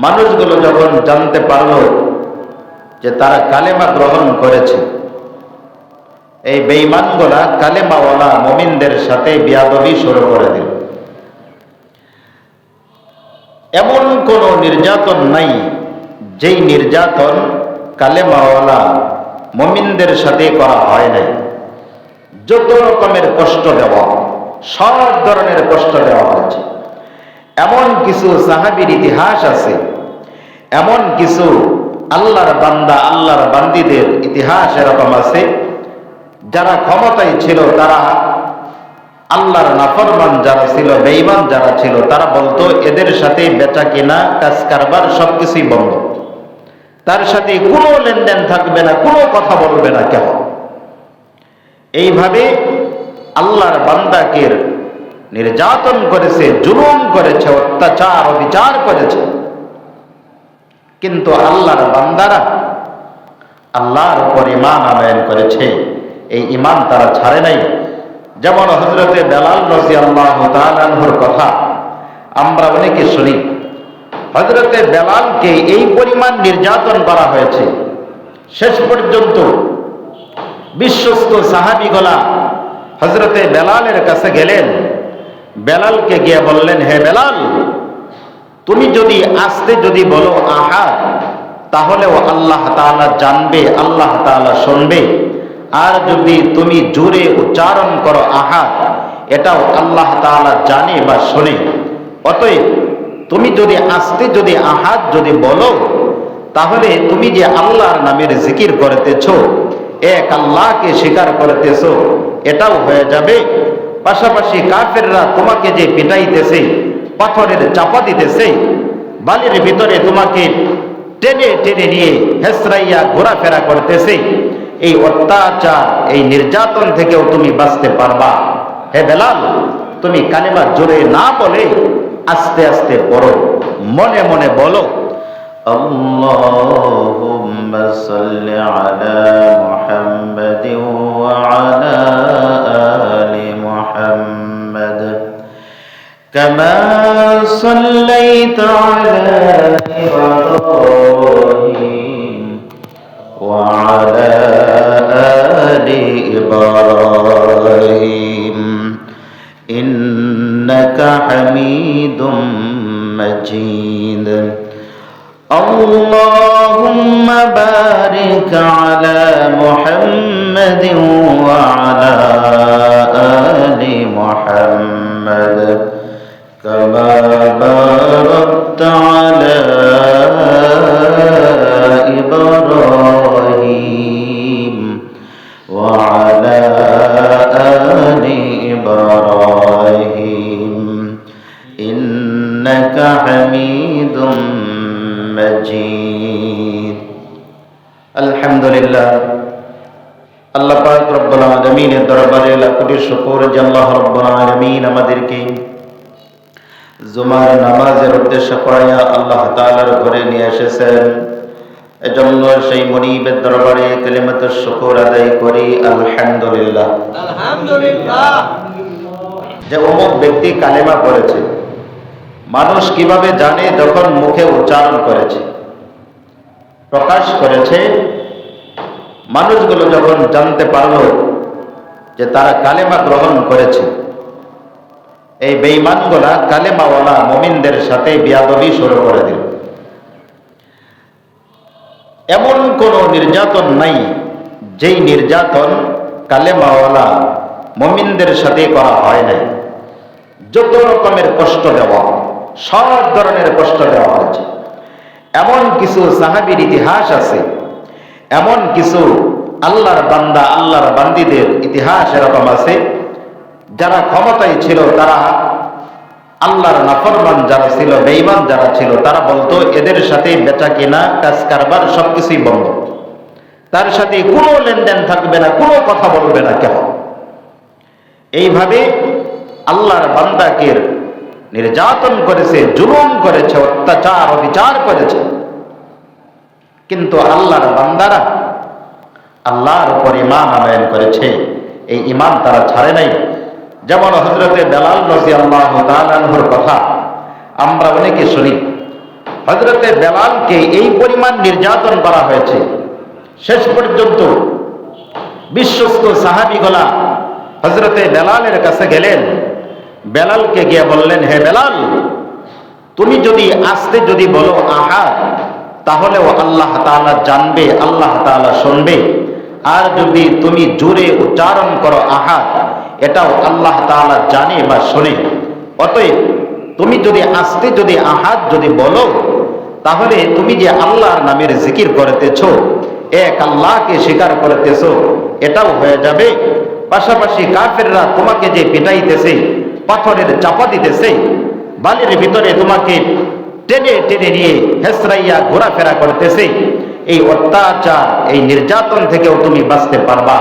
মানুষগুলো যখন জানতে পারল যে তারা কালেমা গ্রহণ করেছে, এই বেঈমানগুলা কালেমাওয়ালা মুমিনদের সাথে বিয়াদবি শুরু করে দিল। এমন কোন নির্যাতন নাই যেই নির্যাতন কালেমাওয়ালা মুমিনদের সাথে করা হয় নাই। যত রকমের কষ্ট দেওয়া, সব ধরনের কষ্ট দেওয়া হয়েছে। এমন কিছু সাহাবীর ইতিহাস আছে, এমন কিছু আল্লাহর বান্দা আল্লাহর বান্দীদের ইতিহাস এরকম আছে, যারা ক্ষমতায় ছিল তারা আল্লাহর নাফরমান যারা ছিল, বেঈমান যারা ছিল, তারা বলতো এদের সাথে বেচা কেনা কাজ কারবার সবকিছুই বন্ধ, তার সাথে কোনো লেনদেন থাকবে না, কোনো কথা বলবে না কেউ। এইভাবে আল্লাহর বান্দাকে নির্যাতন করেছে, জুলুম করেছে, অত্যাচার অবিচার করেছে। কিন্তু আল্লাহর বান্দারা আল্লাহর উপর ঈমান আনয়ন করেছে, এই ঈমান তারা ছাড়ে নাই। যেমন হযরতে বেলাল রাদিয়াল্লাহু তাআলা আনহুর কথা আমরা অনেকে শুনি। হযরতে বেলালকে এই পরিমাণ নির্যাতন করা হয়েছে, শেষ পর্যন্ত বিশ্বস্ত সাহাবীগণা হযরতে বেলালের কাছে গেলেন, বেলালকে গিয়ে বললেন, হে বেলাল, তুমি যদি আস্তে যদি বলো আহাদ, তাহলেও আল্লাহ তাআলা জানবে, আল্লাহ তাআলা শুনবে। আর যদি তুমি জোরে উচ্চারণ করো আহাদ, এটাও আল্লাহ তাআলা জানে বা শোনে। অতএব তুমি যদি আস্তে যদি আহাদ যদি বলো, তাহলে তুমি যে আল্লাহর নামের জিকির করতেছ, এক আল্লাহকে স্বীকার করতেছ, এটাও হয়ে যাবে। পাশাপাশি কাফেররা তোমাকে যে পিটাইতেছে, পাথরের চাপা দিতেছে, বালির ভিতরে তোমাকে টেনে টেনে নিয়ে হেসরাইয়া ঘোরাফেরা করতেছে, এই অত্যাচার এই নির্যাতন থেকেও তুমি বাঁচতে পারবা। হে বেলাল, তুমি কালেমা জোরে না বলে আস্তে আস্তে পড়ো, মনে মনে বলো, আল্লাহুম্মা সাল্লি আলা মুহাম্মাদিন ওয়া আলা আলি মুহাম্মাদ কামা সাল্লাইতা আলা ইব্রাহিম ওয়া আলা আলি ইব্রাহিম ইন্নাকা হামিদুম মাজিদ। اللهم بارك على محمد وعلى آل محمد كما باركت على إبراهيم وعلى آل إبراهيم إنك حميد مجيد। আলহামদুলিল্লাহ, আল্লাহ পাক রব্বুল আলামিনের দরবারে লাখ কোটি শুকর যে আল্লাহ রব্বুল আলামিন আমাদেরকে জুমার নামাজের উদ্দেশ্য করায়া আল্লাহ তাআলার ঘরে নিয়ে এসেছেন। এজন্য সেই মুনিবের দরবারে কালিমাতুশ শুকর আদায় করি আলহামদুলিল্লাহ। আলহামদুলিল্লাহ। যে অমুক ব্যক্তি কালেমা পড়েছে, মানুষ কিভাবে জানে? যখন মুখে উচ্চারণ করেছে, প্রকাশ করেছে, মানুষগুলো যখন জানতে পারল যে তারা কালেমা গ্রহণ করেছে, এই বেঈমানগুলা কালেমাওয়ালা মুমিনদের সাথে বিয়াদবি শুরু করে দিল। এমন কোন নির্যাতন নাই যেই নির্যাতন কালেমাওয়ালা মুমিনদের সাথে করা হয় নাই। যত রকমের কষ্ট দেওয়া, সব ধরনের কষ্ট দেওয়া হয়েছে। এমন কিছু সাহাবীর ইতিহাস আছে, এমন কিছু আল্লাহর বান্দা আল্লাহর বান্দীদের ইতিহাস এরকম আছে, যারা ক্ষমতায় ছিল তারা আল্লাহর নাফরমান যারা ছিল, বেঈমান যারা ছিল, তারা বলতো এদের সাথে বেচা কেনা কাজ কারবার সবকিছুই বন্ধ, তার সাথে কোনো লেনদেন থাকবে না, কোনো কথা বলবে না কেউ। এইভাবে আল্লাহর বান্দাকে নির্যাতন করেছে, জুলুম করেছে, অত্যাচার অবিচার করেছে। কিন্তু আল্লাহর বান্দারা আল্লাহর উপর ঈমান আনয়ন করেছে, এই ঈমান তারা ছাড়ে নাই। যেমন হযরতে বেলাল রাদিয়াল্লাহু তাআলা আনহুর কথা আমরা অনেকে শুনি। হযরতে বেলালকে এই পরিমাণ নির্যাতন করা হয়েছে, শেষ পর্যন্ত বিশ্বস্ত সাহাবীগুলা হযরতে বেলালের কাছে গেলেন। বেলালকে গিয়ে বললেন, হে বেলাল, তুমি যদি আস্তে যদি বলো আহাদ, তাহলেও আল্লাহ তাআলা জানবে, আল্লাহ তাআলা শুনবে। আর যদি তুমি জোরে উচ্চারণ করো আহাদ, এটাও আল্লাহ তাআলা জানে বা শোনে। অতএব তুমি যদি আস্তে যদি আহাদ যদি বলো, তাহলে তুমি যে আল্লাহর নামের জিকির করতেছো, এক আল্লাহকে স্বীকার করতেছো, এটাও হয়ে যাবে। পাশাপাশি কাফেররা তোমাকে যে পিটাইতেছে, পাথরের চাপা দিতেছে, বালির ভিতরে তোমাকে টেনে টেনে নিয়ে হেসরাইয়া ঘোরাফেরা করতেছে, এই অত্যাচার এই নির্যাতন থেকেও তুমি বাঁচতে পারবা।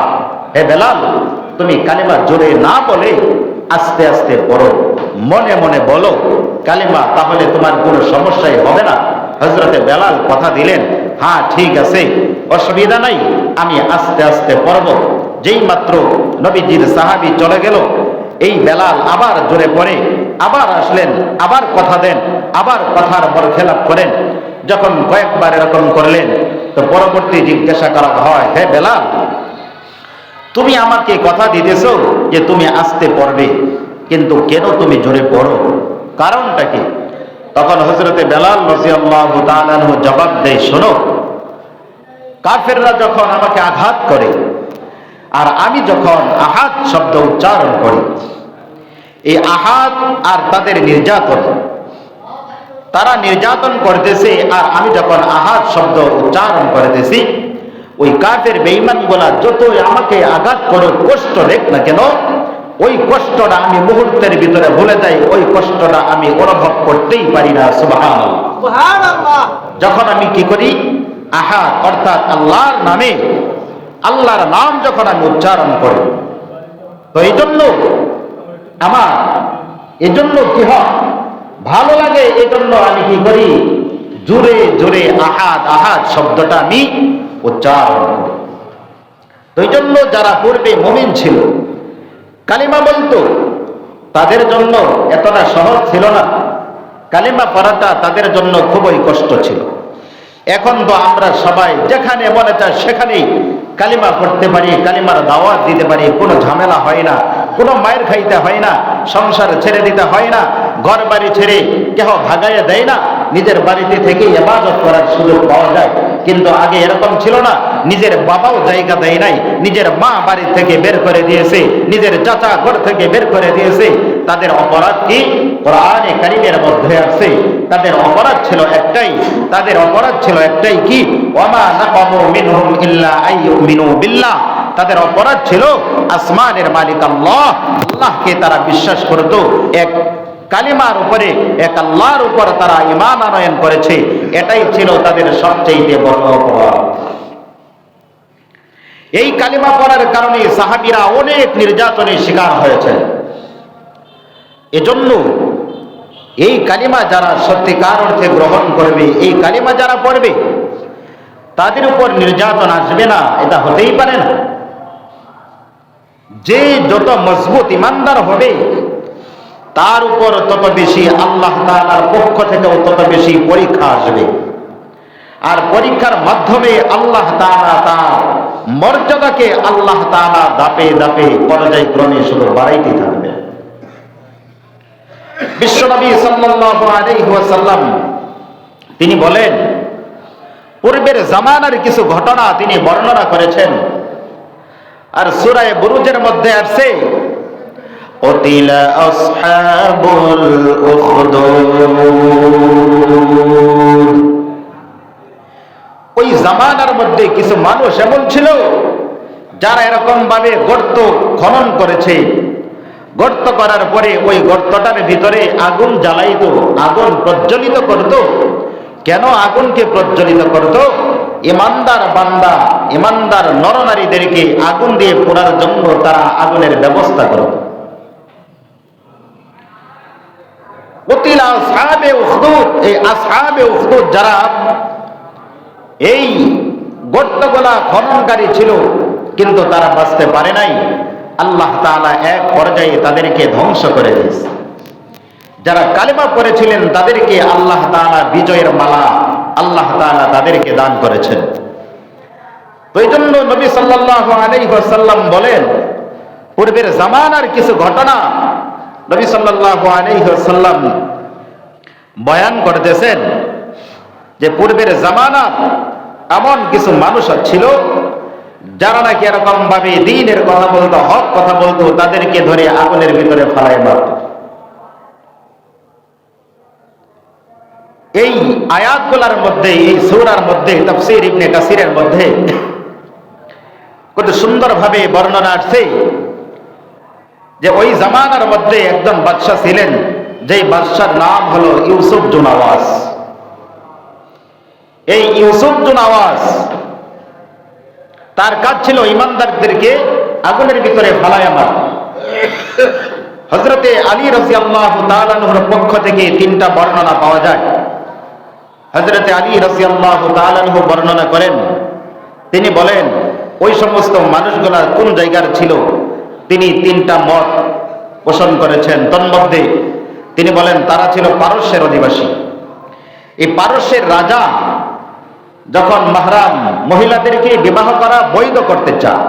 হে বেলাল, তুমি কালিমা জোরে না বলে আস্তে আস্তে পড়ো, মনে মনে বলো কালিমা, তাহলে তোমার কোনো সমস্যাই হবে না। হযরতে বেলাল কথা দিলেন, হ্যাঁ ঠিক আছে, অসুবিধা নাই, আমি আস্তে আস্তে পড়ব। যেই মাত্র নবীজির সাহাবী চলে গেল, এই বেলাল আবার জোরে পড়ে, আবার আসলেন, আবার কথা দেন, আবার কথার বরখেলাপ করেন। যখন কয়েকবার এরকম করলেন, তো পরবর্তী জিজ্ঞাসা করা হয়, হে বেলাল, তুমি আমাকে কথা দিতেছো যে তুমি আস্তে পড়বে, কিন্তু কেন তুমি জোরে পড়ো, কারণটা কি? তখন হযরতে বেলাল রাদিয়াল্লাহু তাআলা আনহু জবাব দেয়, শোনো, কাফেররা যখন আমাকে আঘাত করে আর আমি যখন আহাদ শব্দ উচ্চারণ করি, এই আহাদ আর তাদের নির্যাতন, তারা নির্যাতন করতেছে আর আমি যখন আহাদ শব্দ উচ্চারণ করতেছি, ওই কাফের বেঈমানগুলা যতই আমাকে আঘাত করে কষ্ট দেখ না কেন, ওই কষ্টটা আমি মুহূর্তের ভিতরে ভুলে যাই, ওই কষ্টটা আমি অনুভব করতেই পারি না। সুবহানাল্লাহ, সুবহানাল্লাহ। যখন আমি কি করি, আহাদ অর্থাৎ আল্লাহর নামে, আল্লাহর নাম যখন আমি উচ্চারণ করি, তো এই জন্য আমার এজন্য কি হয়, ভালো লাগে, এজন্য আমি কি করি, জোরে জোরে আহাদ আহাদ শব্দটা আমি উচ্চারণ করি। তো এই জন্য যারা পূর্বে মুমিন ছিল, কালিমা বলতো, তাদের জন্য এতটা সহজ ছিল না, কালিমা পড়াটা তাদের জন্য খুবই কষ্ট ছিল। এখন তো আমরা সবাই যেখানে মনে চায় সেখানেই কালিমা পড়তে পারি, কালিমার দাওয়াত দিতে পারি, কোনো ঝামেলা হয় না, কোনো মায়ের খাইতে হয় না, সংসার ছেড়ে দিতে হয় না, ঘর বাড়ি ছেড়ে কেহ ভাগাইয়া দেয় না, নিজের বাড়িতে থেকে ইবাদত করার সুযোগ পাওয়া যায়। কিন্তু আগে এরকম ছিল না, নিজের বাবাও জায়গা দেয় নাই, নিজের মা বাড়ি থেকে বের করে দিয়েছে, নিজের চাচা ঘর থেকে বের করে দিয়েছে। তাদের অপরাধ কি? কোরআনে কারীমের মধ্যে আছে, তাদের অপরাধ ছিল একটাই, তাদের অপরাধ ছিল একটাই কি, ওয়ামা নাকামু মিনহুম ইল্লা আইয়ুমিনু বিল্লাহ, তাদের অপরাধ ছিল আসমানের মালিক আল্লাহ, আল্লাহকে তারা বিশ্বাস করত, এক কালিমার উপরে, এক আল্লাহর উপর তারা ঈমান আনয়ন করেছে, এটাই ছিল তাদের সবচেয়ে বড় অপরাধ। এই কালিমা পড়ার কারণে সাহাবীরা অনেক নির্যাতনের শিকার হয়েছেন। এজন্য এই কালিমা যারা সত্যিকার অর্থে গ্রহণ করবে, এই কালিমা যারা পড়বে, তাদের উপর নির্যাতন আসবে না, এটা হতেই পারে না। যে যত মজবুত ইমানদার হবে, তার উপর তত বেশি আল্লাহ তাআলার পক্ষ থেকেও তত বেশি পরীক্ষা আসবে। আর পরীক্ষার মাধ্যমে আল্লাহ তাআলা তার মর্যাদাকে আল্লাহ তাআলা ধাপে ধাপে পর্যায়ক্রমে শুধু বাড়াইতে থাকবে। বিশ্বনবী সাল্লাল্লাহু আলাইহি ওয়াসাল্লাম তিনি বলেন, পূর্বের জামানার কিছু ঘটনা তিনি বর্ণনা করেছেন। আর সূরা বুরুজের মধ্যে আছে, কুতিলা আসহাবুল উখদুদ, ওই জামানার মধ্যে কিছু মানুষ এমন ছিল যারা এরকম ভাবে গর্ত খনন করেছে, গর্ত করার পরে ওই গর্তটার ভিতরে আগুন জ্বালাইতো, আগুন প্রজ্বলিত করত। কেন আগুনকে প্রজ্বলিত করত? ইমানদার বান্দা, ইমানদার নরনারীদেরকে আগুন দিয়ে পোড়ার জন্য তারা আগুনের ব্যবস্থা করত। কুতিলা আসহাবে উখদুদ, এই আসহাবে উখদুদ যারা এই গর্তগুলা খননকারী ছিল, কিন্তু তারা বাঁচতে পারে নাই। আল্লাহ তাআলা এক পর্যায়ে তাদেরকে ধ্বংস করে দিয়েছে। যারা কালেমা পড়েছিলেন তাদেরকে আল্লাহ তাআলা বিজয়ের মালা আল্লাহ তাআলা তাদেরকে দান করেছেন। তো এই জন্য নবী সাল্লাল্লাহু আলাইহি ওয়াসাল্লাম বলেন, পূর্বের জামানার কিছু ঘটনা নবী সাল্লাল্লাহু আলাইহি ওয়াসাল্লাম বয়ান করতেছেন যে পূর্বের জামানা এমন কিছু মানুষ ছিল যারা নাকি এরকম ভাবে দ্বীনের কথা বলতো, হক কথা বলতো, তাদেরকে ধরে আগুনের ভিতরে ফেলায় মারত। এই আয়াতগুলোর মধ্যে, এই সূরার মধ্যে, তাফসীর ইবনে কাসিরের মধ্যে কত সুন্দরভাবে বর্ণনা আসছে যে ওই জামানার মধ্যে একজন বাদশা ছিলেন, যেই বাদশার নাম হলো ইউসুফ জুনাওয়াজ। এই ইউসুফ জুনাওয়াজ তার কাজ ছিল ইমানদারদেরকে আগুনের ভিতরে ফালায়া মারা। হযরতে আলী রাদিয়াল্লাহু তাআলা আনহুর পক্ষ থেকে তিনটা বর্ণনা পাওয়া যায়। হযরতে আলী রাদিয়াল্লাহু তাআলা আনহু বর্ণনা করেন, তিনি বলেন ওই সমস্ত মানুষগুলা কোন জায়গার ছিল, তিনি তিনটা মত পোষণ করেছেন। তন্মধ্যে তিনি বলেন তারা ছিল পারস্যের অধিবাসী। এই পারস্যের রাজা যখন মাহরাম মহিলাদেরকে বিবাহ করা বৈধ করতে চায়,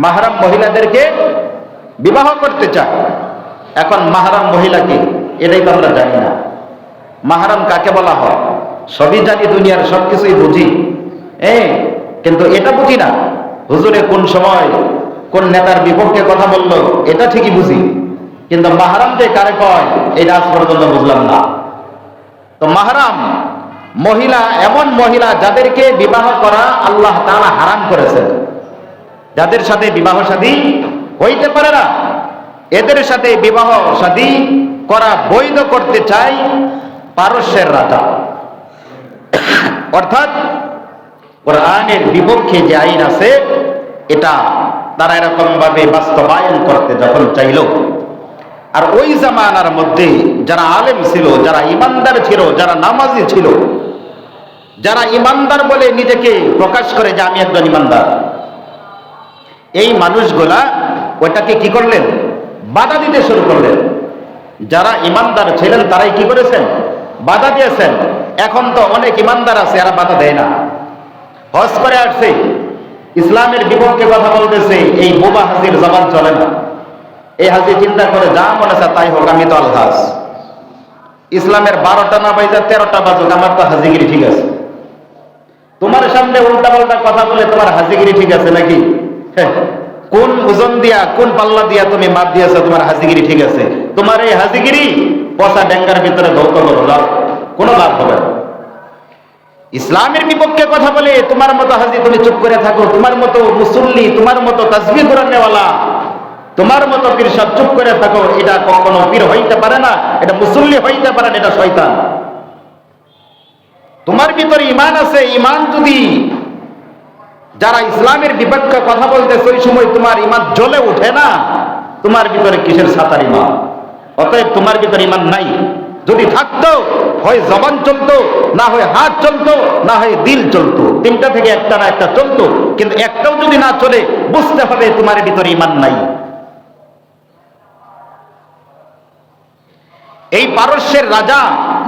মাহরাম মহিলাদেরকে বিবাহ করতে চায়। এখন মাহরাম মহিলাকে, এটাই তো আমরা জানি না মাহরাম কাকে বলা হয়। সবই জানি, দুনিয়ার সবকিছুই বুঝি, কিন্তু এটা বুঝি না হুজুরে কোন সময় কোন নেতার বিপক্ষে কথা বললো, এটা ঠিকই বুঝি, কিন্তু মাহরাম যে কারে কয় এটা আজ পর্যন্ত বুঝলাম না। তো মাহরাম মহিলা এমন মহিলা যাদেরকে বিবাহ করা আল্লাহ তাআলা হারাম করেছেন, যাদের সাথে বিবাহ শাদী হইতে পারে না, এদের সাথে বিবাহ শাদী করা বৈধ করতে চাই পারস্যের রাজা। অর্থাৎ কোরআনের বিপক্ষে যে আইন আছে এটা তারা এরকম ভাবে বাস্তবায়ন করতে যখন চাইল, আর ওই জামানার মধ্যে যারা আলেম ছিল, যারা ইমানদার ছিল, যারা নামাজি ছিল, যারা ইমানদার বলে নিজেকে প্রকাশ করে যে আমি একজন ইমানদার, এই মানুষগুলা ওটাকে কি করলেন, বাধা দিতে শুরু করলেন। যারা ইমানদার ছিলেন তারাই কি করেছেন, বাধা দিয়েছেন। এখন তো অনেক ইমানদার আছে এরা বাধা দেয় না, হজ করে আসছে, ইসলামের বিপক্ষে কথা বলতেছে, এই বোবা হাজির জবান চলে না। এই হাজি চিন্তা করে যা মনে আছে তাই হোক, আমি তো আলহাজ, ইসলামের 12টা না বাজে 13টা বাজুক, আমার তো হাজিগিরি ঠিক আছে। তোমার সামনে উল্টা পাল্টা কথা বলে তোমার হাজিগিরি ঠিক আছে নাকি? হ্যাঁ, কোন ওজন দিয়া কোন পাল্লা দিয়া তুমি মাপ দিয়েছো তোমার হাজিগিরি ঠিক আছে? তোমার এই হাজিগিরি পচা ডেঙ্গার ভিতরে ধৌত করো, লাভ কোনো লাভ হবে না। ইসলামের বিপক্ষে কথা বলে তোমার মতো হাজি তুমি চুপ করে থাকো, তোমার মতো মুসল্লি, তোমার মতো তাসবিহ কোরআনওয়ালা, তোমার মতো পীর সব চুপ করে থাকো, এটা কখনো পীর হইতে পারে না, এটা মুসল্লি হইতে পারে না, এটা শয়তান। তোমার ভিতরে ঈমান আছে, ঈমান যদি যারা ইসলামের বিপক্ষে কথা বলতেছে ওই সময় তোমার ঈমান জ্বলে ওঠে না, তোমার ভিতরে কিসের ছাতার ঈমান? অতএব তোমার ভিতরে ঈমান নাই। যদি থাকতো হয় জবান চলতো, না হয় হাত চলতো, না হয় দিল চলতো, তিনটা থেকে একটা না একটা চলতো, কিন্তু একটাও যদি না চলে বুঝতে হবে তোমার ভিতরে ঈমান নাই। এই পারস্যের রাজা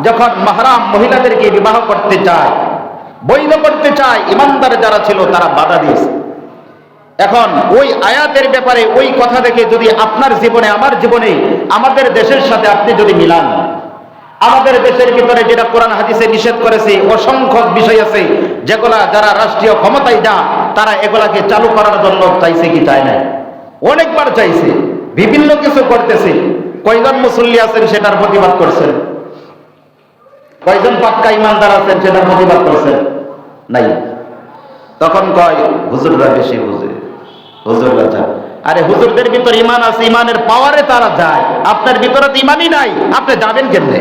যখন মাহরাম মহিলাদেরকে বিবাহ করতে চায়, বৈধ করতে চায়, ইমানদার যারা ছিল তারা বাধা দিয়েছে। এখন ওই আয়াতের ব্যাপারে ওই কথা থেকে যদি আপনার জীবনে, আমার জীবনে, আমাদের দেশের সাথে আপনি যদি মিলান, আমাদের দেশের ভিতরে যেটা কোরআন হাদিসে নিষেধ করেছে অসংখ্য বিষয় আছে যেগুলা যারা রাষ্ট্রীয় ক্ষমতায় যা তারা এগুলাকে চালু করার জন্য চাইছে কি চায় না? অনেকবার চাইছে, বিভিন্ন কিছু করতেছে। কয়জন মুসল্লি আছেন সেটার প্রতিবাদ করছেন? কয়জন পাক্কা ইমানদার আছেন সেটার প্রতিবাদ করছেন? নাই। তখন কয় হুজুররা বেশি বুঝে, হুজুররা যায়। আরে হুজুরদের ভিতর ইমান আছে, ইমানের পাওয়ারে তারা যায়, আপনার ভিতরে তো ইমানই নাই, আপনি যাবেন কেমনে?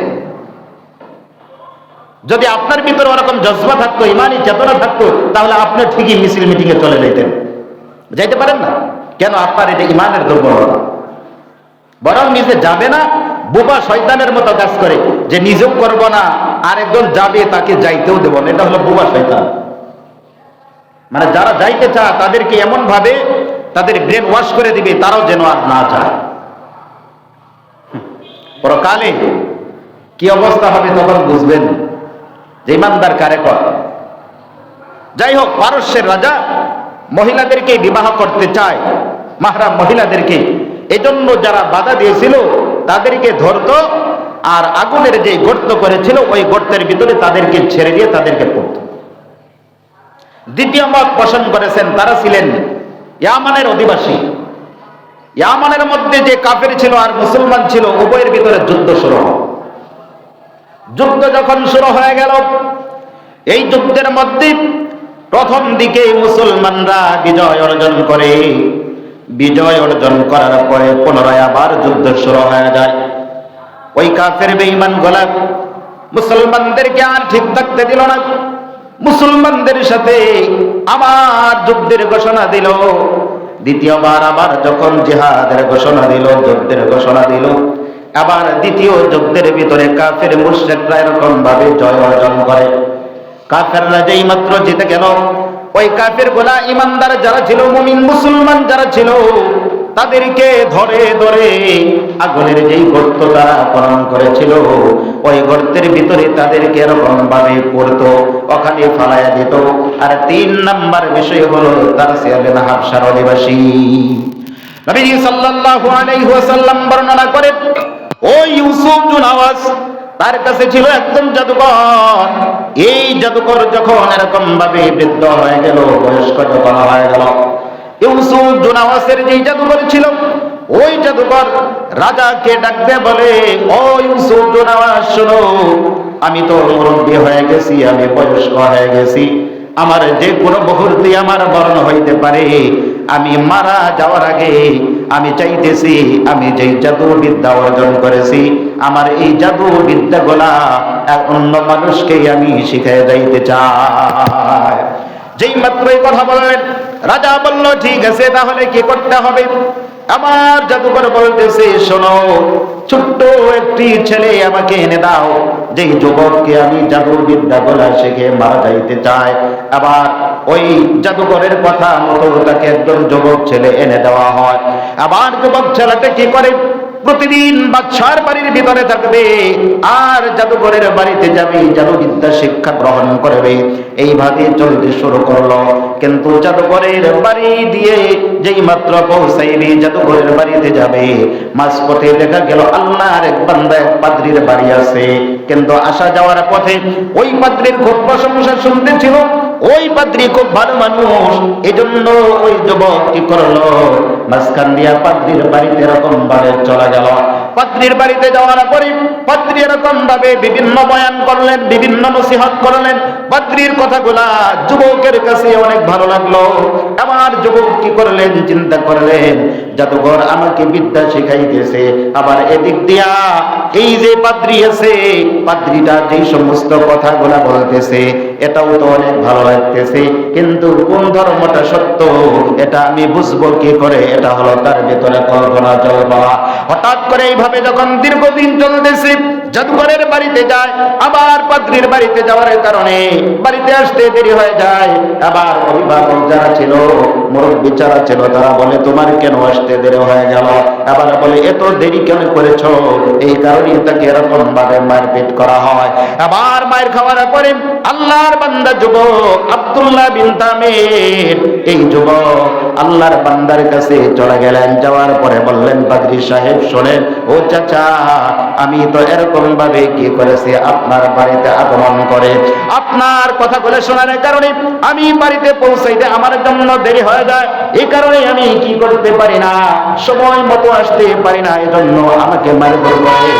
যদি আপনার ভিতরে ওরকম জজবা থাকতো, ইমানি চেতনা থাকতো, তাহলে আপনি ঠিকই মিছিল মিটিংয়ে চলে যেতেন। যাইতে পারেন না কেন? আপনার এটা ইমানের দুর্বলতা। বরং নিজে যাবে না, বোবা শয়তানের মতো কাজ করে, যে নিজেও করবো না, আরেকজন যাবে তাকে যাইতেও দেব না, এটা হলো বোবা শয়তান। মানে যারা যাইতে চায় তাদেরকে এমন ভাবে তাদের ব্রেন ওয়াশ করে দিবে, তারাও যেন আর না যায়। পরকালে কি অবস্থা হবে তখন বুঝবেন যে ইমানদার কারে কয়। যাই হোক, পারস্যের রাজা মহিলাদেরকে বিবাহ করতে চায়, মাহরাম মহিলাদেরকে। এজন্য যারা বাধা দিয়েছিল তাদেরকে ধরতো, আর আগুনের যে গর্ত করেছিল ওই গর্তের ভিতরে তাদেরকে ছেড়ে দিয়ে তাদেরকে পড়ত। দ্বিতীয় মত পোষণ করেছেন, তারা ছিলেন ইয়ামানের অধিবাসী। ইয়ামানের মধ্যে যে কাফের ছিল আর মুসলমান ছিল, উভয়ের ভিতরে যুদ্ধ শুরু হয়। যুদ্ধ যখন শুরু হয়ে গেল, এই যুদ্ধের মধ্যে প্রথম দিকে মুসলমানরা বিজয় অর্জন করে। বিজয় অর্জন করার পরে পুনরায় আবার যুদ্ধ শুরু হয়ে যায়। ওই কাফের বেঈমান গোলা মুসলমানদেরকে আর ঠিক থাকতে দিল না। মুসলমানদের সাথে আবার যুদ্ধের ঘোষণা দিল। দ্বিতীয়বার আবার যখন জিহাদের ঘোষণা দিল, যুদ্ধের ঘোষণা দিল, আবার দ্বিতীয় যুদ্ধের ভিতরে কাফের মুশরিকরা এরকম ভাবে জয় অর্জন করে। কাফেররা যেই মাত্র জিতে গেল, ওই কাফের গোলা ইমানদার যারা ছিল, মুমিন মুসলমান যারা ছিল, তাদেরকে ধরে ধরে আগুনের যেই গর্ত তারা খনন করেছিল ওই গর্তের ভিতরে তাদেরকে এরকম ভাবে পড়তো, ওখানে ফালাইয়া দিত। আর 3 নাম্বার বিষয় হলো তারা ছিলেন হাবশার অধিবাসী। নবী সাল্লাল্লাহু আলাইহি ওয়াসাল্লাম বর্ণনা করেন, ওই ইউসুফ জুনাওয়াজ তার কাছে ছিল একজন জাদুকর। এই জাদুকর যখন এরকম ভাবে বৃদ্ধ হয়ে গেল, বয়স্ক যখন হয়ে গেল, ইউসুফ জুনাওয়াজের যে জাদুকর ছিল, ওই জাদুকর রাজাকে ডাকতে বলে, ও ইউসুফ জুনাওয়াজ শোনো, আমি তো মুরব্বী হয়ে গেছি, আমি বয়স্ক হয়ে গেছি, আমার যে কোনো মুহূর্তে আমার মরণ হইতে পারে। আমি মারা যাওয়ার আগে আমি চাইতেছি আমি যেই জাদু বিদ্যা অর্জন করেছি, আমার এই জাদু বিদ্যাগুলা অন্য মানুষকে আমি শিখাই যাইতে চাই। যেই মাত্র এই কথা বললেন, রাজা বলল, ঠিক আছে, তাহলে কি করতে হবে? আমার জাদুকর বলতেছে, শোনো, ছোট্ট একটি ছেলে আমাকে এনে দাও, যেই যুবককে আমি জাদু বিদ্যা গুলা শিখে মারা যাইতে চাই। আবার ওই জাদুকরের কথা মতো তাকে একজন যুবক ছেলে এনে দেওয়া হয়। আবার যুবক ছেলেটা কি করে, প্রতিদিন বাদশার বাড়ির ভিতরে থাকবে আর জাদুকরের বাড়িতে যাবে, জাদুবিদ্যা শিক্ষা গ্রহণ করবে। এইভাবে চলতে শুরু করলো। কিন্তু জাদুকরের বাড়ি দিয়ে যেই মাত্র পৌঁছাইবে, জাদুকরের বাড়িতে যাবে, মাঝপথে দেখা গেল আল্লাহর এক বান্দা, এক পাদ্রীর বাড়ি আছে। কিন্তু আসা যাওয়ার পথে ওই পাদ্রীর খুব প্রশংসা শুনতেছিল, ওই পাদ্রী খুব ভালো মানুষ। এজন্য ওই যুবক কি করলো, মাঝখান দিয়া পাদ্রীর বাড়িতে এরকম ভাবে চলে গেল। পাদ্রীর বাড়িতে যাওয়ার পরে পাদ্রী এরকম ভাবে বিভিন্ন বয়ান করলেন, বিভিন্ন নসিহত করলেন। পাদ্রীর কথাগুলা যুবকের কাছে অনেক ভালো লাগলো। আবার যুবক কি করলেন, চিন্তা করলেন, জাদুঘর আমাকে বিদ্যা শিখাইতেছে, আবার এদিক দিয়া এই যে পাদ্রী আছে, পাদ্রীটা যেই সমস্ত কথাগুলা বলতেছে, এটাও তো অনেক ভালো লাগতেছে, কিন্তু কোন ধর্মটা সত্য এটা আমি বুঝবো কি করে? এটা হলো তার ভিতরে কল্পনা জল্পনা। হঠাৎ করে এইভাবে যখন দীর্ঘদিন চলতেছে, জাদুঘরের বাড়িতে যায়, আবার পাদ্রীর বাড়িতে যাওয়ার কারণে বাড়িতে আসতে দেরি হয়ে যায়। আবার অভিভাবক যারা ছিল, মুরব্বী যারা ছিল, তারা বলে, তোমার কেন আসতে দেরি হয়ে গেল? আবার বলে, এত দেরি কেন করেছ? এই কারণে তাকে এরকম ভাবে মারপিট করা হয়। আবার মায়ের খাওয়ার পরে আল্লাহর বান্দা যুবক আব্দুল্লাহ বিন তামির, এই যুবক আল্লাহর বান্দার কাছে চলে গেলেন। যাওয়ার পরে বললেন, পাদ্রী সাহেব শোনেন, ও চাচা, আমি তো এরকম ভাবে কি করেছি, আপনার বাড়িতে আগমন করে আপনার কথাগুলো শোনার কারণে আমি বাড়িতে পৌঁছাইতে আমার জন্য দেরি হয়ে যায়। এই কারণে আমি কি করতে পারি না, সময় মতো আসতে পারি না। এজন্য আমাকে মারধর করে,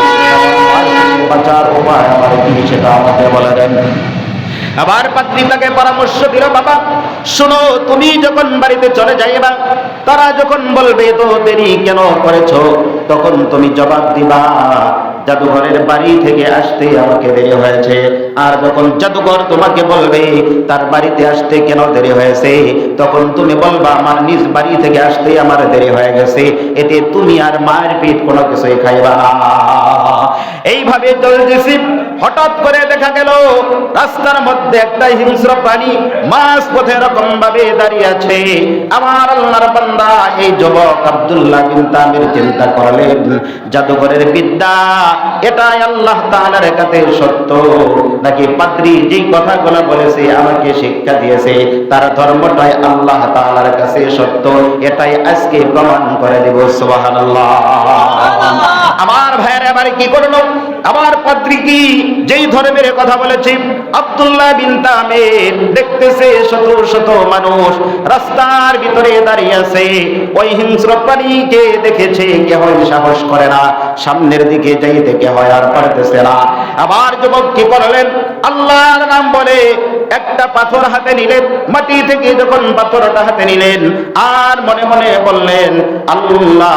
বাঁচার উপায় আমার কি সেটা আমাকে বলে দেন। আবার পাদ্রী তাকে পরামর্শ দিল, বাবা শোনো, তুমি যখন বাড়িতে চলে যাইবা, তারা যখন বলবে তো দেরি কেন করেছো, তখন তুমি জবাব দিবা, জাদুঘরের বাড়ি থেকে আসতে আমাকে দেরি হয়েছে। আর যখন জাদুঘর তোমাকে বলবে তার বাড়িতে আসতে কেন দেরি হয়েছে, তখন তুমি বলবা, আমার নিজ বাড়ি থেকে আসতে আমার দেরি হয়ে গেছে। এতে তুমি আর মায়ের পিঠ কোনো কিছুই খাইবা না। এইভাবে চলতেছি, হঠাৎ করে দেখা গেল রাস্তার মধ্যে মধ্যে একটা হিংস্র প্রাণী মাছ পথে এরকম ভাবে দাঁড়িয়ে আছে। আমার আল্লাহর বান্দা এই যুবক আব্দুল্লাহ বিন তামির চিন্তা করলেন, জাদুঘরের বিদ্যা এটাই আল্লাহ তাআলার কাছে সত্য, নাকি পাদ্রী যেই কথাগুলো বলেছে আমাকে শিক্ষা দিয়েছে তার ধর্মটাই আল্লাহ তাআলার কাছে সত্য, এটাই আজকে প্রমাণ করে দেব। সুবহানাল্লাহ। আমার ভাইয়ের এবারে কি করলো, আমার পাদ্রী কি যেই ধর্মের কথা বলেছে, আব্দুল্লাহ বিন তামির দেখতেছে শত শত মানুষ রাস্তার ভিতরে দাঁড়িয়ে আছে, ওই হিংস্র প্রাণীকে দেখেছে, কে হয় সাহস করে না, সামনের দিকে যাইতে কে হয় আর পারতেছে না। আবার যুবক কি করলেন, আল্লাহর নাম বলে একটা পাথর হাতে নিলেন, মাটি থেকে যখন পাথরটা হাতে নিলেন আর মনে মনে বললেন, আল্লাহ,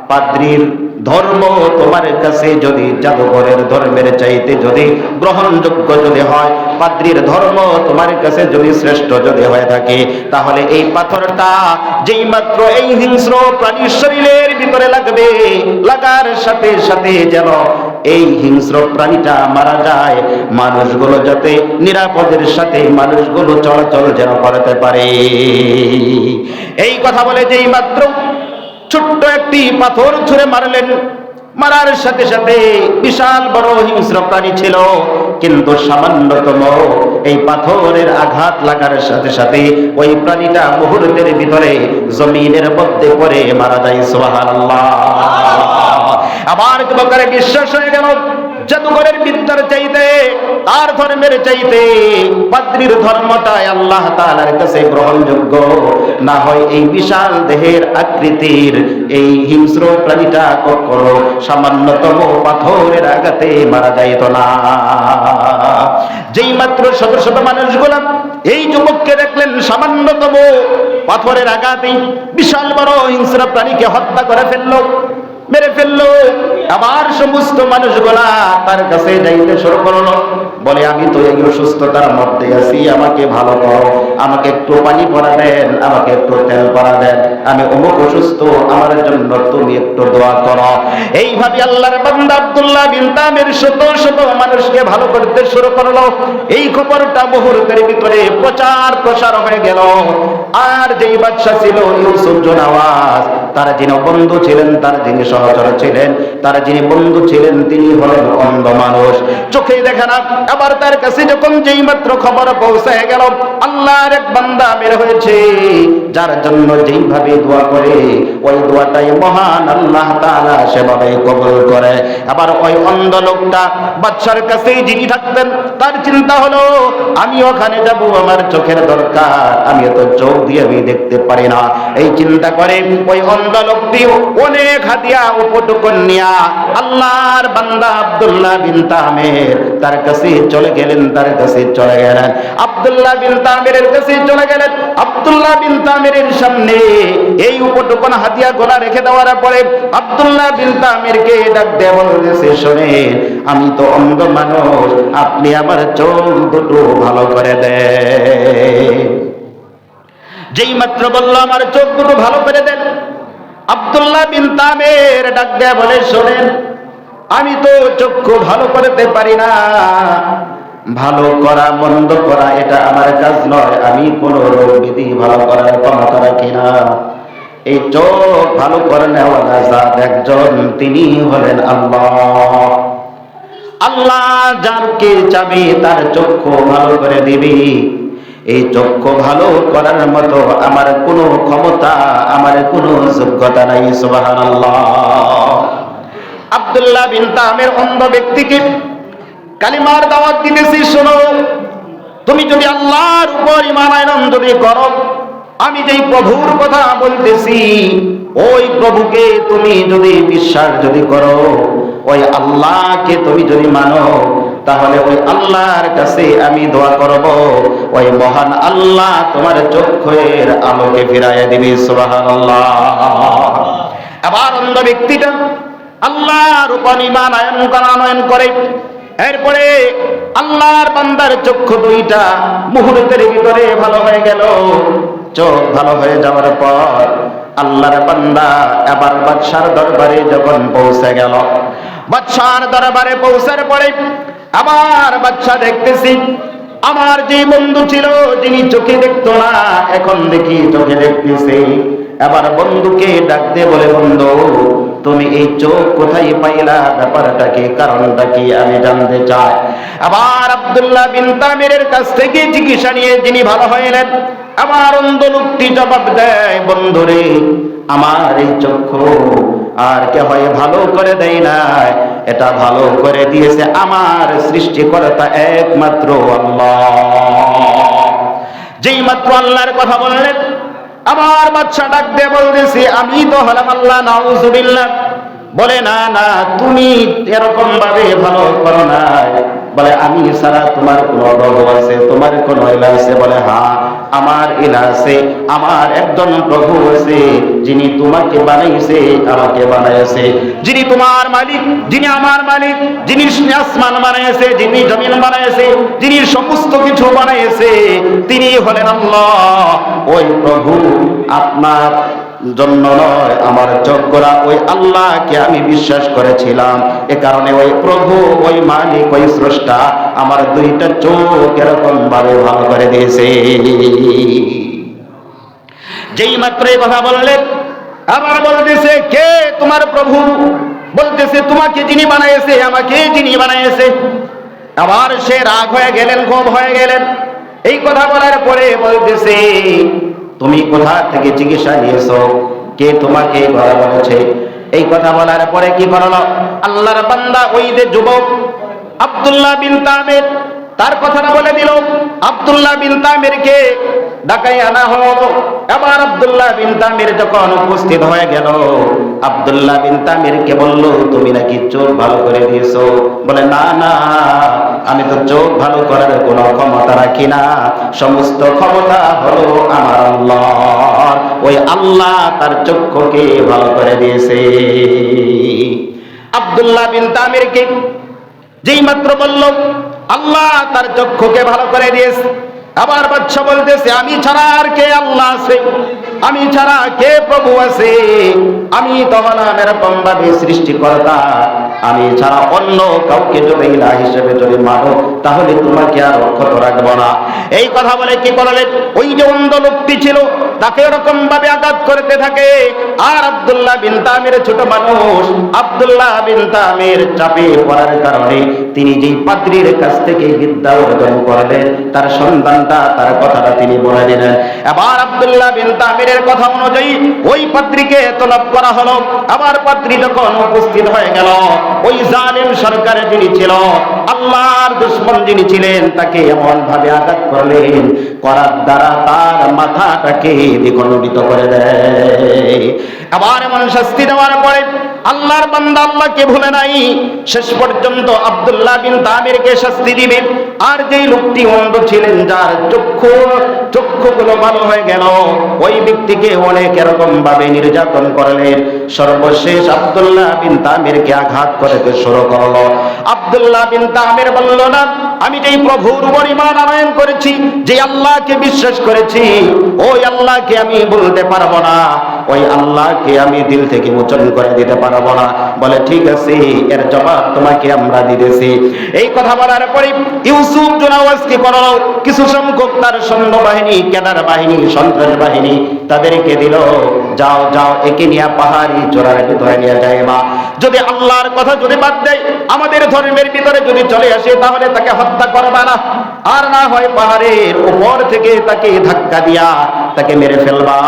পাদ্রীর ধর্ম তোমার কাছে যদি জাদুঘরের ধর্মের চাইতে যদি গ্রহণযোগ্য যদি হয়, পাদ্রীর ধর্ম তোমার কাছে যদি শ্রেষ্ঠ যদি হয়ে থাকে, তাহলে এই পাথরটা যেই মাত্র এই হিংস্র প্রাণীর শরীরের ভিতরে লাগবে, লাগার সাথে সাথে যেন এই হিংস্র প্রাণীটা মারা যায়, মানুষগুলো যাতে নিরাপদের সাথে মানুষগুলো চলাচল যেন করতে পারে। এই কথা বলে যেই মাত্র ছোট্ট একটি পাথর ছুঁড়ে মারলেন, মারার সাথে সাথে বিশাল বড় হিংস্র প্রাণী ছিল, কিন্তু সামান্যতম এই পাথরের আঘাত লাগার সাথে সাথে ওই প্রাণীটা মুহূর্তের ভিতরে জমিনের মধ্যে পড়ে মারা যায়। সুবহানাল্লাহ। আবার যুবকের বিশ্বাস হয়ে গেল, জাদুঘরের বিদ্যার চাইতে তার ধর্মের চাইতে পাদ্রীর ধর্মটাই আল্লাহ তাআলার কাছে গ্রহণযোগ্য, না হয় এই বিশাল দেহের আকৃতির এই হিংস্র প্রাণীটা কখনো সামান্যতম পাথরের আঘাতে মারা যাইত না। যেই মাত্র শত শত মানুষগুলা এই যুবককে দেখলেন সামান্যতম পাথরের আঘাতে বিশাল বড় হিংস্র প্রাণীকে হত্যা করে ফেললো, মেরে ফেললো, আবার সমস্ত মানুষগুলা তার কাছে যাইতে শুরু করলো, বলে আমি তো এই অসুস্থতার মধ্যে আছি, আমাকে ভালো করো, আমাকে একটু পানি পরা দেন, আমাকে একটু তেল পরা দেন, আমি অমুক অসুস্থ, আমার জন্য তুমি একটু দোয়া করো। এইভাবে আল্লাহর বান্দা আব্দুল্লাহ বিন তামির শত শত মানুষকে ভালো করতে শুরু করলো। এই খবরটা মুহূর্তের ভিতরে প্রচার প্রসার হয়ে গেল। আর যেই বাদশা ছিল ইউসুফ জুনাওয়াজ, তার যিনি বন্ধু ছিলেন, তার যিনি সহচর ছিলেন, তার যিনি বন্ধু ছিলেন, তিনি হলেন অন্ধ মানুষ, চোখে দেখে না। আবার তার কাছে যখন যেই মাত্র খবর পৌঁছে গেল আল্লাহর এক বান্দা বের হয়েছে, যার জন্য যেইভাবে দোয়া করে ওই দোয়াটাই মহান আল্লাহ তাআলা সেভাবে কবুল করে। আবার ওই অন্ধ লোকটা বাদশার কাছে যিনি থাকতেন, তার চিন্তা হলো আমি ওখানে যাব, আমার চোখের দরকার, আমি তো চোখ দিয়ে আমি দেখতে পারি না। এই চিন্তা করে ওই অন্ধ লোকটি অনেক হাতিয়া উপটুকন নিয়া আল্লাহর বান্দা আব্দুল্লাহ বিন তামির তার কাছে চলে গেলেন, তার কাছে চলে গেলেন, আব্দুল্লাহ বিন তামিরের কাছে চলে গেলেন। আব্দুল্লাহ বিন তামিরের সামনে এই উপটুকন হাতিয়া গোলা রেখে দেওয়ার পরে আব্দুল্লাহ বিন তামিরকে ডাক দিয়ে বলতেছে, শোনেন, আমি তো অন্ধ মানুষ, আপনি আমার চোখ দুটো ভালো করে দেন। যেই মাত্র বলল আমার চোখ দুটো ভালো করে দেন, আব্দুল্লাহ বিন তামির ডাক দিয়ে বলে, শোনেন, আমি তো চক্ষু ভালো করতে পারি না, ভালো করা মন্দ করা এটা আমার কাজ নয়, আমি কোন রোগ বিধি ভালো করার ক্ষমতা রাখি না। এই চোখ ভালো করে নেওয়ালা জাত একজন, তিনি হলেন আল্লাহ। আল্লাহ যারকে চাবি তার চক্ষু ভালো করে দিবি। এই চক্ষু ভালো করার মতো আমার কোনো ক্ষমতা, আমার কোনো যোগ্যতা নাই। সুবহানাল্লাহ। আব্দুল্লাহ বিন তামির অন্ধ ব্যক্তিকে কালিমার দাওয়াত দিতেছি, শোনো, তুমি যদি আল্লাহর উপর ঈমান আনয়ন যদি করো, আমি যেই প্রভুর কথা বলতেছি ওই প্রভুকে তুমি যদি বিশ্বাস যদি করো, ওই আল্লাহকে তুমি যদি মানো, তাহলে ওই আল্লাহর কাছে আমি দোয়া করব, ওই মহান আল্লাহ তোমার চক্ষুর আলোকে ফিরাইয়া দিবি। সুবহানাল্লাহ। আবার অন্ধ ব্যক্তিটা আল্লাহর উপর ঈমান আনয়ন করে, এরপরে আল্লাহর বান্দার চক্ষু দুইটা মুহূর্তের ভিতরে ভালো হয়ে গেল। চোখ ভালো হয়ে যাওয়ার পর আল্লাহর বান্দা এবার বাদশার দরবারে যখন পৌঁছে গেল, বাদশার দরবারে পৌঁছার পরে আবার বাদশা দেখতেছি আমার যে বন্ধু ছিল যিনি চোখে দেখতো না, এখন দেখি চোখে দেখতেছে। এবার বন্ধুকে ডাক দিয়ে বলে, বন্ধু তুমি এই চোখ কোথায় পাইলা, ব্যাপারটা কি, কারণটা কি আমি জানতে চাই। আবার আব্দুল্লাহ বিন তামিরের কাছ থেকে চিকিৎসা নিয়ে যিনি ভালো হইলেন, আমার অন্ধ লোকটি জবাব দেয়, বন্ধুরে আমার এই চক্ষু আর কে হয় ভালো করে দেয় না, এটা ভালো করে দিয়েছে আমার সৃষ্টিকর্তা একমাত্র আল্লাহ। যেই মাত্র আল্লাহর কথা বললেন, আমার বাচ্চা ডাক দিয়ে বলতেছে, আমি তো হলাম আল্লাহ, নাউজুবিল্লাহ। বলে, না না, তুমি এরকম ভাবে ভালো করো না। বলে, আমি ছাড়া তোমার কোন প্রভু আছে, তোমার কোন ইলাহ আছে? বলে, হ্যাঁ আমার ইলাহ আছে, আমার একজন প্রভু আছে, যিনি তোমাকে বানাইছে, আমাকে বানাইছে, যিনি তোমার মালিক, যিনি আমার মালিক, যিনি আসমান বানাইছে, যিনি জমিন বানাইছে, যিনি সমস্ত কিছু বানাইছে, তিনি হলেন আল্লাহ। ওই প্রভু আপনার জন্য নয়, আমার যোগ্যরা ওই আল্লাহকে আমি বিশ্বাস করেছিলাম, এ কারণে ওই প্রভু, ওই মালিক, ওই স্রষ্টা আমার দুইটা চোখ এরকম ভাবে ভালো করে দিয়েছে। যেই মাত্র এই কথা বললেন, আবার বলতেছে, কে তোমার প্রভু? বলতেছে, তোমাকে যিনি বানাইছে, আমাকে যিনি বানাইছে। আবার সে রাগ হয়ে গেলেন, ক্ষোভ হয়ে গেলেন। এই কথা বলার পরে বলতেছে, তুমি কোথা থেকে চিকিৎসা নিয়েছো, কে তোমাকে এই কথা বলেছে? এই কথা বলার পরে কি করলো আল্লাহর বান্দা, ওই যে যুবক আব্দুল্লাহ বিন তামির, তার কথাটা বলে দিল। আব্দুল্লাহ বিন তামিরকে ডাকাই আনা হলো। এবার আব্দুল্লাহ বিন তামির যখন উপস্থিত হয়ে গেল, আব্দুল্লাহ বিন তামিরকে বলল, তুমি নাকি চোখ ভালো করে দিয়েছো? বলে, না না, আমি তো চোখ ভালো করার কোনো ক্ষমতা রাখি না, সমস্ত ক্ষমতা হলো আমার আল্লাহর। ওই আল্লাহ তার চক্ষুকে ভালো করে দিয়েছে। আব্দুল্লাহ বিন তামিরকে যেই মাত্র বলল আল্লাহ তার চক্ষুকে ভালো করে দিয়েছে, আবার বাদশা বলতেছে, আমি ছাড়া আর কে আল্লাহ আছে? আমি ছাড়া কে প্রভু আছে? আমি তো হলাম এরকম ভাবে সৃষ্টিকর্তা, আমি ছাড়া অন্য কাউকে যদি ইলাহ হিসেবে যদি মানো, তাহলে তোমাকে আর অক্ষত রাখবো না। এই কথা বলে কি করলেন, ওই যে অন্ধ লোকটি ছিল তাকে এরকম ভাবে আঘাত করতে থাকে। আর আব্দুল্লাহ বিন তামির ছোট মানুষ, আব্দুল্লাহ বিন তামির চাপে পড়ার কারণে তিনি যেই পাদ্রীর কাছ থেকে বিদ্যা অর্জন করলেন, তার সন্তানটা তার কথাটা তিনি বলে দিলেন। এবার আব্দুল্লাহ বিন তামিরের কথা অনুযায়ী ওই পাদ্রীকে তলব করা হলো। আবার পাদ্রী যখন উপস্থিত হয়ে গেল, ওই জালেম সরকার যিনি ছিল, আল্লাহর দুশমন যিনি ছিলেন, তাকে এমন ভাবে আঘাত করলেন, করার দ্বারা তার মাথাটাকে বিখণ্ডিত করে দেয়। আবার এমন শাস্তি দেওয়ার পরে আল্লাহর বান্দা আল্লাহকে ভুলে নাই, শেষ পর্যন্ত আব্দুল্লাহ বিন তামিরকে শাস্তি দিবে। আর যেই লোকটি অন্ধ ছিলেন, যার চক্ষুগুলো ভালো হয়ে গেল, ওই ব্যক্তিকে অনেক এরকম ভাবে নির্যাতন করলেন। সর্বশেষ আব্দুল্লাহ বিন তামিরকে আঘাত করতে শুরু করলো। আব্দুল্লাহ বিন তামির বলল, না, আমি যেই প্রভুর উপর ঈমান আনয়ন করেছি, যে আল্লাহকে বিশ্বাস করেছি, ওই আল্লাহকে আমি বলতে পারবো না, ওই আল্লাহকে আমি দিল থেকে মোচন করে দিতে পারবো না। বলে, ঠিক আছে, এর জবাব তোমাকে আমরা দিতেছি। এই কথা বলার পরে ইউসুফ জুনাওয়াজ কি করলো, কিছু সংখ্যক তার সৈন্যবাহিনী, ক্যাডার বাহিনী, সন্ত্রাস বাহিনী, তাদেরকে দিল, যাও যাও, একে নিয়ে পাহাড়ি চূড়ার ভিতরে নিয়ে যায়। মা যদি আল্লাহর কথা যদি বাদ দেয়, আমাদের ধর্মের ভিতরে যদি চলে আসে, তাহলে তাকে হত্যা করবা না, আর না হয় পাহাড়ের উপর থেকে তাকে ধাক্কা দিয়া তাকে মেরে ফেলবা।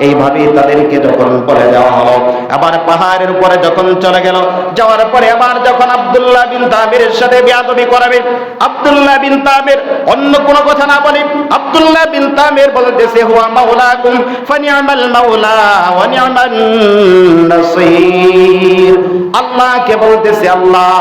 এইভাবে তাদেরকে যখন বলে দেওয়া হলো, আবার পাহাড়ের উপরে যখন চলে গেল, যাওয়ার পরে আবার যখন আব্দুল্লাহ বিন তামিরের সাথে বেয়াদবি করাবে, আব্দুল্লাহ বিন তামির অন্য কোনো কথা না বলে আব্দুল্লাহ বিন তামির বলতেছে, হুয়া মাওলাকুম ফানি'মাল মাওলা ওয়া নি'মান নাসীর। আল্লাহকে বলতেছে, আল্লাহ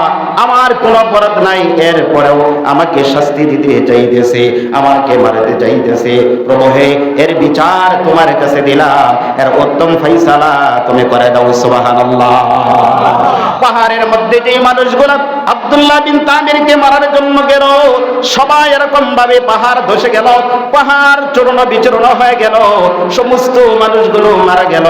আমার কোনো অপরাধ নাই, এরপরেও আমাকে শাস্তি দিতে চাইতেছে, আমাকে মারতে চাইতেছে। প্রভু হে, এর বিচার তোমার কাছে দিলাম, এর উত্তম ফয়সালা তুমি করে দাও। সুবহানাল্লাহ। পাহাড়ের মধ্যে যে মানুষগুলো আব্দুল্লাহ বিন তামিরকে মারার জন্য গেল, সবাই এরকম ভাবে পাহাড় ধসে গেল, পাহাড় চূর্ণ বিচূর্ণ হয়ে গেল, সমস্ত মানুষগুলো মারা গেল।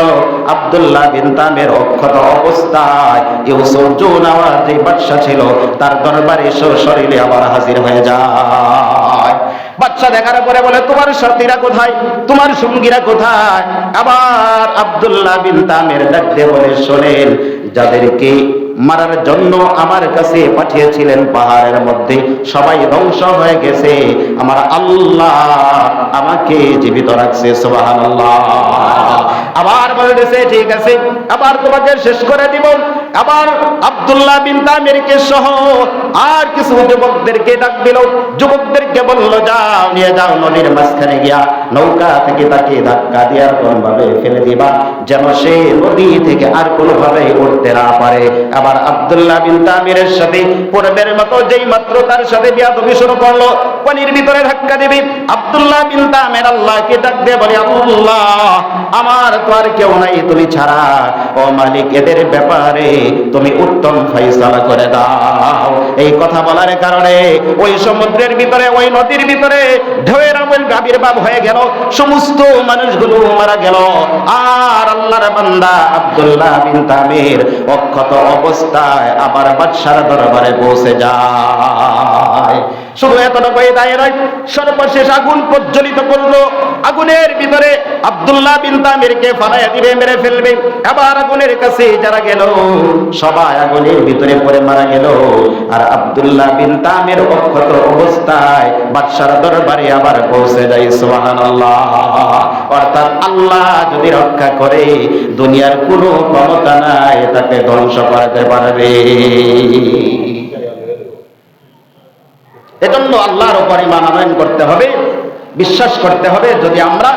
আব্দুল্লাহ বিন তামির অক্ষত অবস্থায় ইউসুফ জুনাওয়াজ যে বাদশা ছিল, তার দরবারে শরীরে আবার হাজির হয়ে যায়। বাদশা দেখার পরে বলে, তোমার সাথীরা কোথায়, তোমার সঙ্গীরা কোথায়? আবার আব্দুল্লাহ বিন তামির ডাক দিয়ে বলে, শোনেন, যাদেরকে মারার জন্য আমার কাছে পাঠিয়েছিলেন পাহাড়ের মধ্যে, সবাই ধ্বংস হয়ে গেছে, আমার আল্লাহ আমাকে জীবিত রাখছে। সুবহানাল্লাহ। আবার বলেছে, ঠিক আছে, আবার তোমাকে শেষ করে দিব। আবার আব্দুল্লাহ বিন তামিরকে সহ আর কিছু যুবকদেরকে ডাক দিল, যুবকদেরকে বলল, যাও, নিয়ে যাও, নদীর মাঝখানে গিয়া নৌকা থেকে তাকে ধাক্কা দিয়ে কোন ভাবে ফেলে দিবা, যেন সে নদী থেকে আর কোনো ভাবে উঠতে না পারে। আবার আব্দুল্লাহ বিন তামিরের সাথে পূর্বের মতো যেই মাত্র তার সাথে বিয়াদবি শুরু করলো, পানির ভিতরে ধাক্কা দিবে। আব্দুল্লাহ বিন তামির আল্লাহকে ডাক দিয়ে বলে, আল্লাহ, আমার তো আর কেউ নাই তুমি ছাড়া, ও মালিক, এদের ব্যাপারে তুমি উত্তম ফয়সালা করে দাও। এই কথা বলার কারণে ওই সমুদ্রের ভিতরে, ওই নদীর ভিতরে ঢেউয়ের আবির্ভাব হয়ে গেল, সমস্ত মানুষগুলো মারা গেল। আর আল্লাহর বান্দা আব্দুল্লাহ বিন তামির অক্ষত অবস্থায় আবার বাদশার দরবারে পৌঁছে যায়। শুধু এতটুকুই দায় নয়, সর্বশেষ আগুন প্রজ্বলিত করলো, আগুনের ভিতরে আব্দুল্লাহ বিন তামিরকে ফালাইয়া দিবে, মেরে ফেলবে। আবার আগুনের কাছে যারা গেল সবাই আগুনের ভিতরে পড়ে মারা গেল। আর আব্দুল্লাহ বিন তামির অক্ষত অবস্থায় বাদশার দরবারে আবার পৌঁছে যায়। সুবহানাল্লাহ। অর্থাৎ আল্লাহ যদি রক্ষা করে, দুনিয়ার কোনো ক্ষমতা নাই তাকে ধ্বংস করতে পারবে। এজন্য আল্লাহর উপর ঈমান আনয়ন করতে হবে, বিশ্বাস করতে হবে। যদি আমরা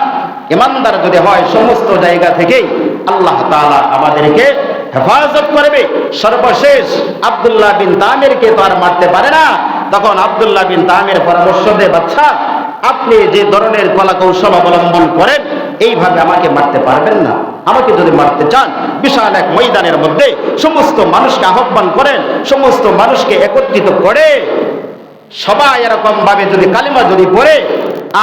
ঈমানদার যদি হয়, সমস্ত জায়গা থেকেই আল্লাহ তাআলা আমাদেরকে হেফাজত করবে। সর্বশেষ আব্দুল্লাহ বিন তামিরকে তো আর মারতে পারে না, তখন আব্দুল্লাহ বিন তামির পরামর্শ দেয়, বাদশা, আপনি যে ধরনের কলা কৌশল অবলম্বন করেন, এইভাবে আমাকে মারতে পারবেন না। আমাকে যদি মারতে চান, বিশাল এক ময়দানের মধ্যে সমস্ত মানুষকে আহ্বান করেন, সমস্ত মানুষকে একত্রিত করে সবাই এরকম ভাবে যদি কালিমা যদি পড়ে,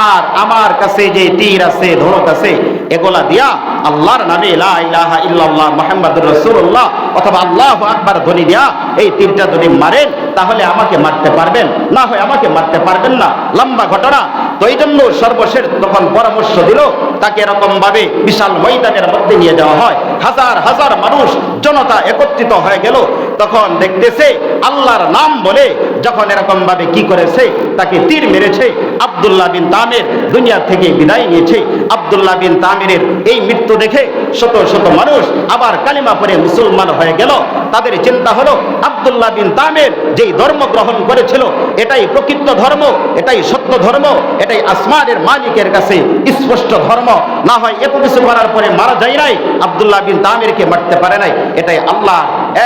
আর আমার কাছে যে তীর আছে, ধনুক আছে, এগুলা দিয়া আল্লাহর নামে লা ইলাহা ইল্লাল্লাহ মুহাম্মাদুর রাসূলুল্লাহ অথবা আল্লাহু আকবার ধ্বনি দিয়া এই তীরটা যদি মারেন, তাহলে আমাকে মারতে পারবেন, না হয় আমাকে মারতে পারবেন না। লম্বা ঘটনা। তো এই জন্য সর্বশেষ তখন পরামর্শ দিল, তাকে এরকম ভাবে বিশাল ময়দানের মধ্যে নিয়ে যাওয়া হয়। হাজার হাজার মানুষ, জনতা একত্রিত হয়ে গেল। তখন দেখতেছে আল্লাহর নাম বলে যখন এরকম ভাবে কি করেছে, তাকে তীর মেরেছে। আব্দুল্লাহ বিন তামির দুনিয়া থেকে বিদায় নিয়েছে। আব্দুল্লাহ বিন তামিরের এই মৃত্যু দেখে শত শত মানুষ আবার কালিমা পড়ে মুসলমান হয়ে গেল। তাদের চিন্তা হলো, আব্দুল্লাহ বিন তামির যেই ধর্ম গ্রহণ করেছিল, এটাই প্রকৃত ধর্ম, এটাই সত্য ধর্ম, এটাই আসমানের মালিকের কাছে স্পষ্ট ধর্ম। না হয় এত কিছু করার পরে মারা যায় নাই, আব্দুল্লাহ বিন তামিরকে মারতে পারে নাই। এটাই আল্লাহ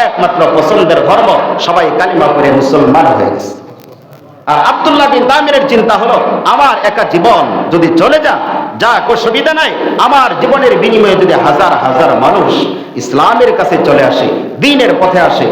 একমাত্র পছন্দের ধর্ম। সবাই কালিমা পড়ে মুসলমান হয়ে গেছে। আর আব্দুল্লাহ বিন তামিরের চিন্তা হলো, আমার একা জীবন যদি চলে যাক অসুবিধা নাই, আমার জীবনের বিনিময়ে যদি হাজার হাজার মানুষ ইসলামের কাছে চলে আসে, দ্বীনের পথে আসে,